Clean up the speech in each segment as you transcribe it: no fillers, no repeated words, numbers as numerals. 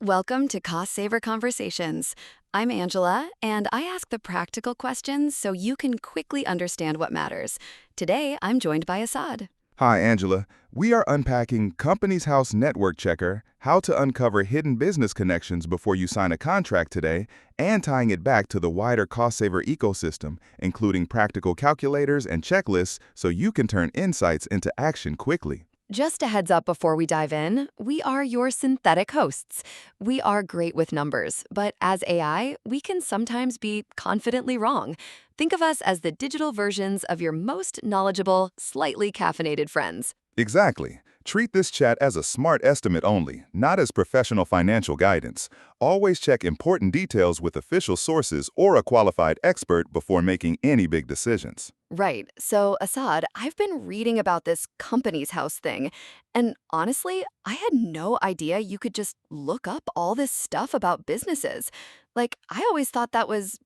Welcome to Cost Saver Conversations. I'm Angela, and I ask the practical questions so you can quickly understand what matters. Today, I'm joined by Assad. Hi, Angela. We are unpacking Companies House Network Checker, how to uncover hidden business connections before you sign a contract today, and tying it back to the wider cost saver ecosystem, including practical calculators and checklists so you can turn insights into action quickly. Just a heads up before we dive in, we are your synthetic hosts. We are great with numbers, but as AI, we can sometimes be confidently wrong. Think of us as the digital versions of your most knowledgeable, slightly caffeinated friends. Exactly. Treat this chat as a smart estimate only, not as professional financial guidance. Always check important details with official sources or a qualified expert before making any big decisions. Right. So, Assad, I've been reading about this company's house thing, and honestly, I had no idea you could just look up all this stuff about businesses. Like, I always thought that was,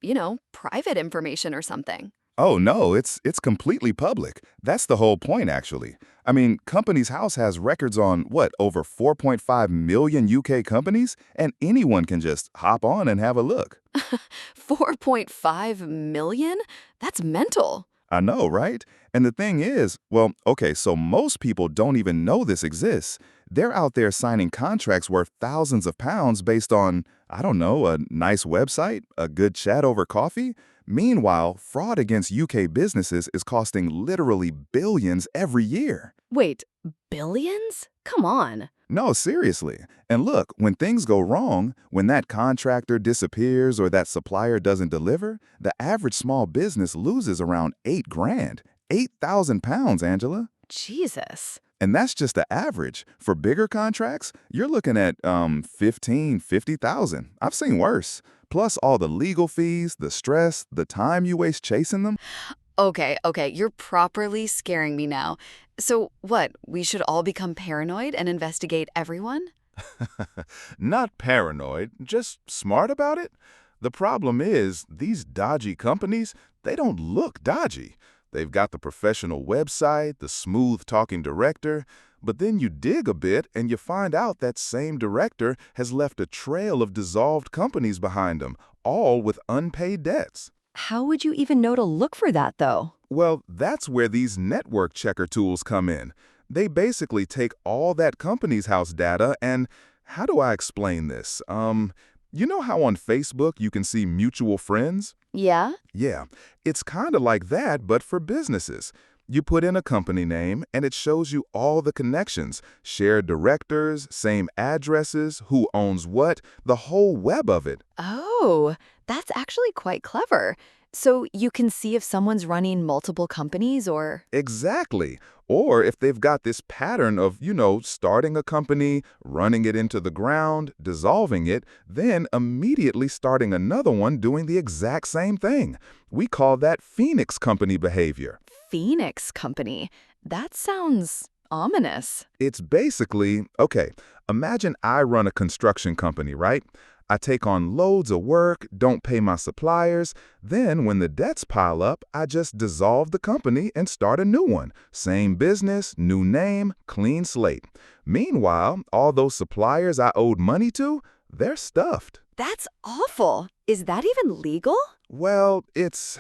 private information or something. Oh no, it's completely public. That's the whole point, actually. I mean, Companies House has records on, over 4.5 million UK companies, and anyone can just hop on and have a look. 4.5 million? That's mental. I know, right? And the thing is, okay, so most people don't even know this exists. They're out there signing contracts worth thousands of pounds based on, I don't know, a nice website, a good chat over coffee. Meanwhile, fraud against UK businesses is costing literally billions every year. Wait, billions? Come on. No, seriously. And look, when things go wrong, when that contractor disappears or that supplier doesn't deliver, the average small business loses around 8 grand. 8,000 pounds, Angela. Jesus. And that's just the average. For bigger contracts, you're looking at 15, 50,000. I've seen worse. Plus all the legal fees, the stress, the time you waste chasing them. Okay, you're properly scaring me now. So, what, we should all become paranoid and investigate everyone? Not paranoid, just smart about it. The problem is, these dodgy companies, they don't look dodgy. They've got the professional website, the smooth-talking director, but then you dig a bit and you find out that same director has left a trail of dissolved companies behind him, all with unpaid debts. How would you even know to look for that, though? Well, that's where these network checker tools come in. They basically take all that company's house data and, how do I explain this? You know how on Facebook you can see mutual friends? Yeah? Yeah, it's kind of like that, but for businesses. You put in a company name, and it shows you all the connections, shared directors, same addresses, who owns what, the whole web of it. Oh, that's actually quite clever. So you can see if someone's running multiple companies or... Exactly. Or if they've got this pattern of, starting a company, running it into the ground, dissolving it, then immediately starting another one doing the exact same thing. We call that Phoenix company behavior. Phoenix Company. That sounds ominous. It's basically, okay, imagine I run a construction company, right? I take on loads of work, don't pay my suppliers. Then when the debts pile up, I just dissolve the company and start a new one. Same business, new name, clean slate. Meanwhile, all those suppliers I owed money to, they're stuffed. That's awful. Is that even legal? Well, it's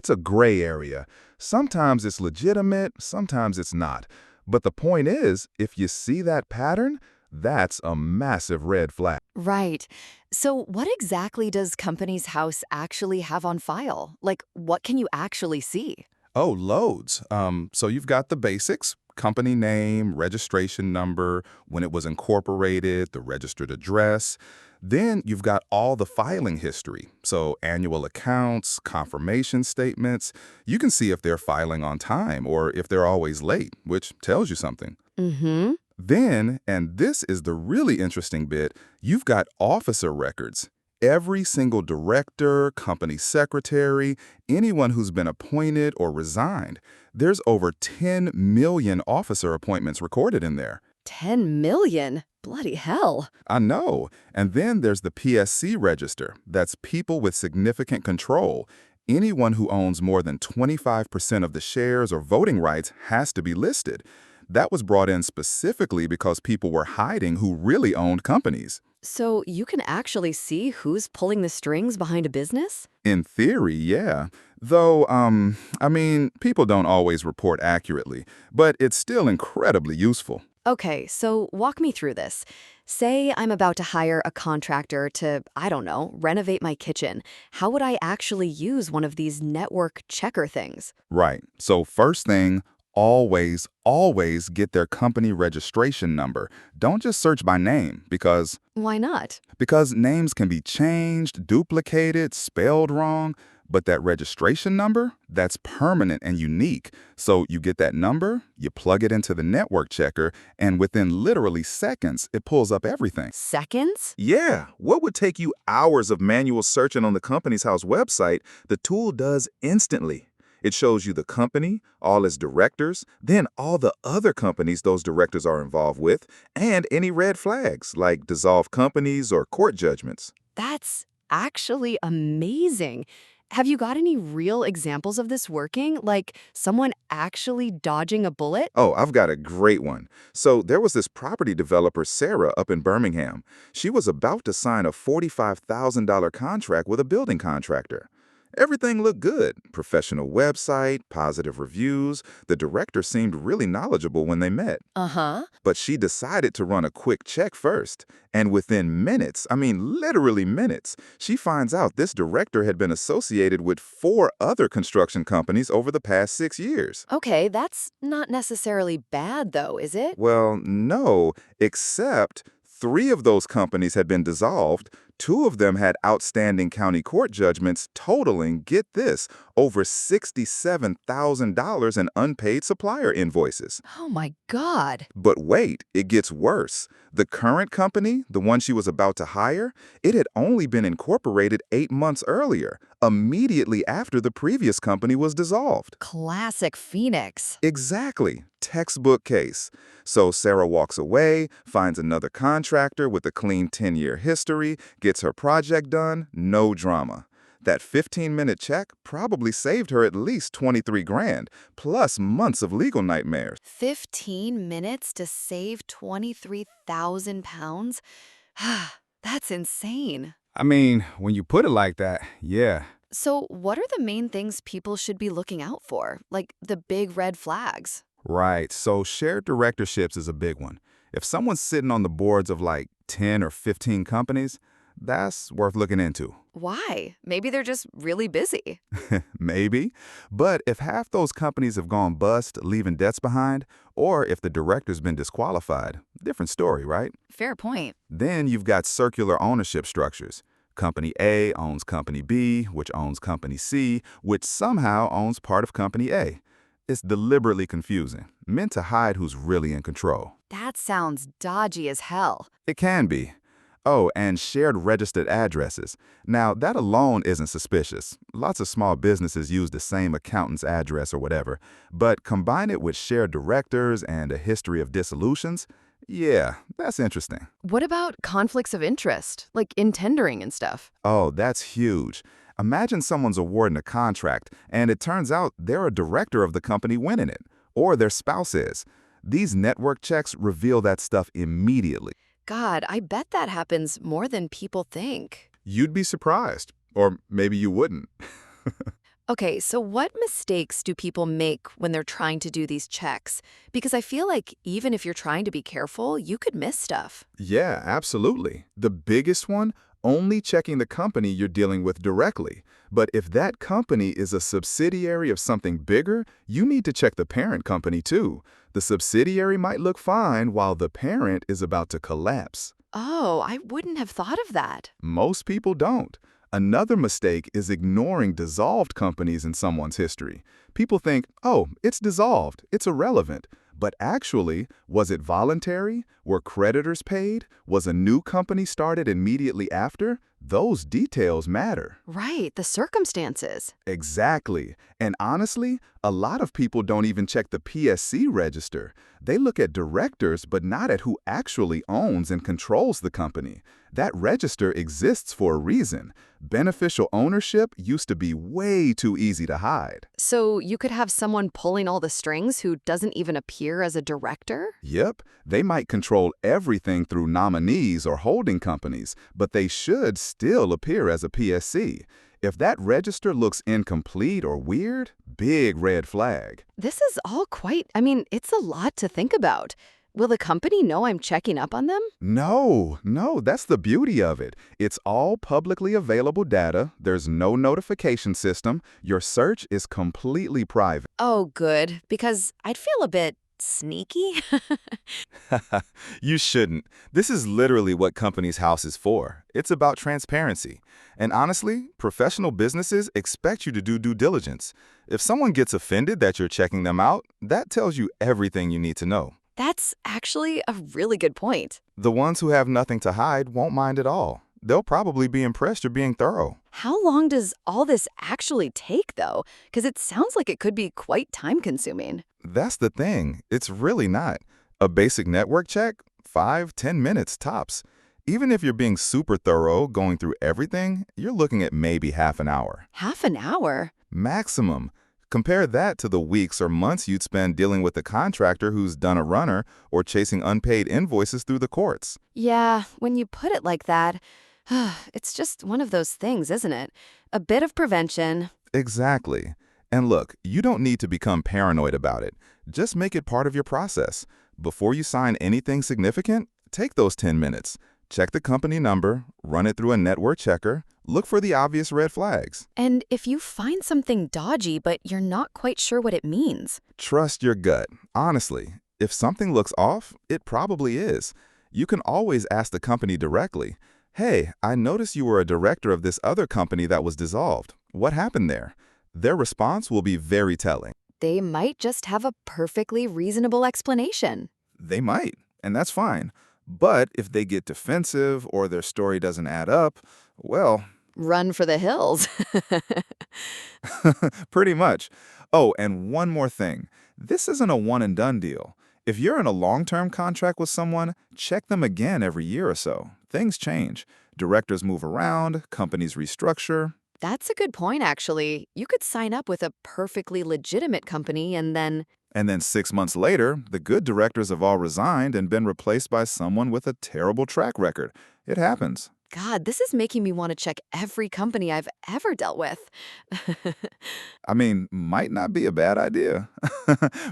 a gray area. Sometimes it's legitimate, sometimes it's not. But the point is, if you see that pattern, that's a massive red flag. Right. So what exactly does Company's House actually have on file? Like, what can you actually see? Oh, loads. So you've got the basics, company name, registration number, when it was incorporated, the registered address. Then you've got all the filing history. So annual accounts, confirmation statements. You can see if they're filing on time or if they're always late, which tells you something. Mm-hmm. Then, and this is the really interesting bit, you've got officer records. Every single director, company secretary, anyone who's been appointed or resigned. There's over 10 million officer appointments recorded in there. 10 million? Bloody hell. I know. And then there's the PSC register. That's people with significant control. Anyone who owns more than 25% of the shares or voting rights has to be listed. That was brought in specifically because people were hiding who really owned companies. So you can actually see who's pulling the strings behind a business? In theory, yeah. Though, I mean, people don't always report accurately, but it's still incredibly useful. Okay, so walk me through this. Say I'm about to hire a contractor to, I don't know, renovate my kitchen. How would I actually use one of these network checker things? Right. So first thing, always get their company registration number. Don't just search by name Why not? because names can be changed, duplicated, spelled wrong, but that registration number, that's permanent and unique. So you get that number, you plug it into the network checker, and within literally seconds, it pulls up everything. Seconds? Yeah, what would take you hours of manual searching on the company's house website, the tool does instantly. It shows you the company, all its directors, then all the other companies those directors are involved with, and any red flags like dissolved companies or court judgments. That's actually amazing. Have you got any real examples of this working? Like someone actually dodging a bullet? Oh, I've got a great one. So there was this property developer, Sarah, up in Birmingham. She was about to sign a $45,000 contract with a building contractor. Everything looked good. Professional website, positive reviews. The director seemed really knowledgeable when they met. Uh-huh. But she decided to run a quick check first. And within minutes, I mean literally minutes, she finds out this director had been associated with 4 other construction companies over the past 6 years. Okay, that's not necessarily bad though, is it? Well, no, except 3 of those companies had been dissolved. 2 of them had outstanding county court judgments totaling, get this, over $67,000 in unpaid supplier invoices. Oh my God. But wait, it gets worse. The current company, the one she was about to hire, it had only been incorporated 8 months earlier, immediately after the previous company was dissolved. Classic Phoenix. Exactly. Textbook case. So Sarah walks away, finds another contractor with a clean 10-year history, gets her project done, no drama. That 15-minute check probably saved her at least 23 grand, plus months of legal nightmares. 15 minutes to save 23,000 pounds? That's insane. I mean, when you put it like that, yeah. So, what are the main things people should be looking out for? Like the big red flags? Right, so shared directorships is a big one. If someone's sitting on the boards of like 10 or 15 companies, that's worth looking into. Why? Maybe they're just really busy. Maybe. But if half those companies have gone bust, leaving debts behind, or if the director's been disqualified, different story, right? Fair point. Then you've got circular ownership structures. Company A owns Company B, which owns Company C, which somehow owns part of Company A. It's deliberately confusing, meant to hide who's really in control. That sounds dodgy as hell. It can be. Oh, and shared registered addresses. Now, that alone isn't suspicious. Lots of small businesses use the same accountant's address or whatever. But combine it with shared directors and a history of dissolutions, yeah, that's interesting. What about conflicts of interest, like in tendering and stuff? Oh, that's huge. Imagine someone's awarding a contract, and it turns out they're a director of the company winning it, or their spouse is. These network checks reveal that stuff immediately. God, I bet that happens more than people think. You'd be surprised. Or maybe you wouldn't. Okay, so what mistakes do people make when they're trying to do these checks? Because I feel like even if you're trying to be careful, you could miss stuff. Yeah, absolutely. The biggest one, only checking the company you're dealing with directly. But if that company is a subsidiary of something bigger, you need to check the parent company too. The subsidiary might look fine while the parent is about to collapse. Oh, I wouldn't have thought of that. Most people don't. Another mistake is ignoring dissolved companies in someone's history. People think, oh, it's dissolved, it's irrelevant. But actually, was it voluntary? Were creditors paid? Was a new company started immediately after? Those details matter. Right, the circumstances. Exactly. And honestly, a lot of people don't even check the PSC register. They look at directors, but not at who actually owns and controls the company. That register exists for a reason. Beneficial ownership used to be way too easy to hide. So you could have someone pulling all the strings who doesn't even appear as a director? Yep, they might control everything through nominees or holding companies, but they should still appear as a PSC. If that register looks incomplete or weird, big red flag. This is all it's a lot to think about. Will the company know I'm checking up on them? No, that's the beauty of it. It's all publicly available data, there's no notification system, your search is completely private. Oh, good, because I'd feel a bit sneaky. You shouldn't. This is literally what Companies House is for. It's about transparency. And honestly, professional businesses expect you to do due diligence. If someone gets offended that you're checking them out, that tells you everything you need to know. That's actually a really good point. The ones who have nothing to hide won't mind at all. They'll probably be impressed you're being thorough. How long does all this actually take, though? Because it sounds like it could be quite time-consuming. That's the thing. It's really not. A basic network check? 5–10 minutes tops. Even if you're being super thorough, going through everything, you're looking at maybe half an hour. Half an hour? Maximum. Compare that to the weeks or months you'd spend dealing with a contractor who's done a runner or chasing unpaid invoices through the courts. Yeah, when you put it like that, it's just one of those things, isn't it? A bit of prevention. Exactly. And look, you don't need to become paranoid about it. Just make it part of your process. Before you sign anything significant, take those 10 minutes. Check the company number, run it through a network checker, look for the obvious red flags. And if you find something dodgy but you're not quite sure what it means, Trust your gut. Honestly, if something looks off, it probably is. You can always ask the company directly, "Hey, I noticed you were a director of this other company that was dissolved. What happened there?" Their response will be very telling. they might just have a perfectly reasonable explanation. They might, and that's fine. But if they get defensive or their story doesn't add up, well, Run for the hills. pretty much. Oh, and one more thing. This isn't a one-and-done deal. If you're in a long-term contract with someone, check them again every year or so. Things change. Directors move around, companies restructure. That's a good point, actually. You could sign up with a perfectly legitimate company and then, And then 6 months later, the good directors have all resigned and been replaced by someone with a terrible track record. It happens. God, this is making me want to check every company I've ever dealt with. I mean, might not be a bad idea.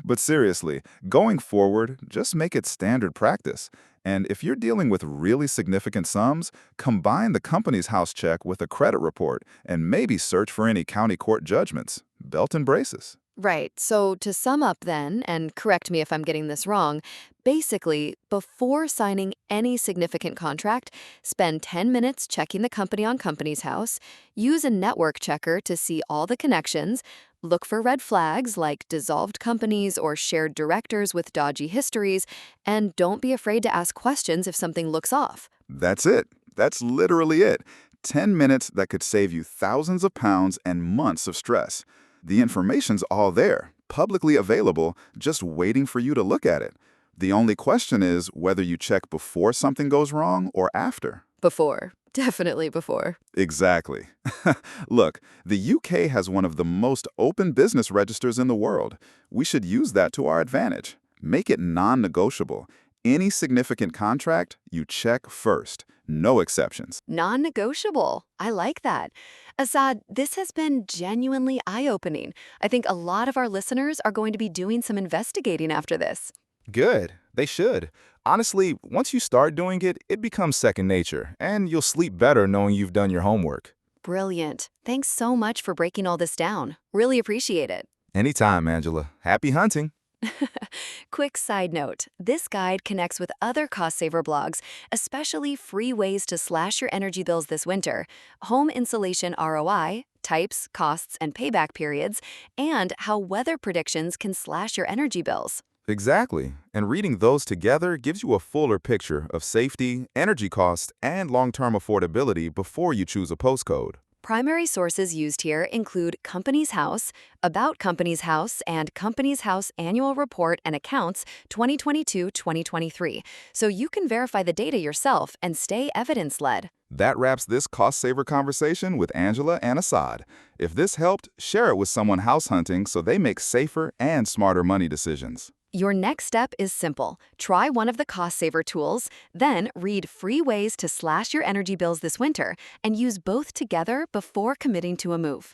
But seriously, going forward, just make it standard practice. And if you're dealing with really significant sums, combine the company's house check with a credit report and maybe search for any county court judgments. Belt and braces. Right, so to sum up then, and correct me if I'm getting this wrong, basically, before signing any significant contract, spend 10 minutes checking the company on Companies House, use a network checker to see all the connections, look for red flags like dissolved companies or shared directors with dodgy histories, and don't be afraid to ask questions if something looks off. That's it. That's literally it. 10 minutes that could save you thousands of pounds and months of stress. The information's all there, publicly available, just waiting for you to look at it. The only question is whether you check before something goes wrong or after. Before. Definitely before. Exactly. Look, the UK has one of the most open business registers in the world. We should use that to our advantage. Make it non-negotiable. Any significant contract, you check first. No exceptions. Non-negotiable. I like that. Assad, this has been genuinely eye-opening. I think a lot of our listeners are going to be doing some investigating after this. Good. They should. Honestly, once you start doing it, it becomes second nature, and you'll sleep better knowing you've done your homework. Brilliant. Thanks so much for breaking all this down. Really appreciate it. Anytime, Angela. Happy hunting. Quick side note, this guide connects with other cost-saver blogs, especially free ways to slash your energy bills this winter, home insulation ROI, types, costs, and payback periods, and how weather predictions can slash your energy bills. Exactly. And reading those together gives you a fuller picture of safety, energy costs, and long-term affordability before you choose a postcode. Primary sources used here include Companies House, About Companies House, and Companies House Annual Report and Accounts 2022-2023, so you can verify the data yourself and stay evidence-led. That wraps this cost-saver conversation with Angela and Assad. If this helped, share it with someone house hunting so they make safer and smarter money decisions. Your next step is simple. Try one of the cost saver tools, then read free ways to slash your energy bills this winter and use both together before committing to a move.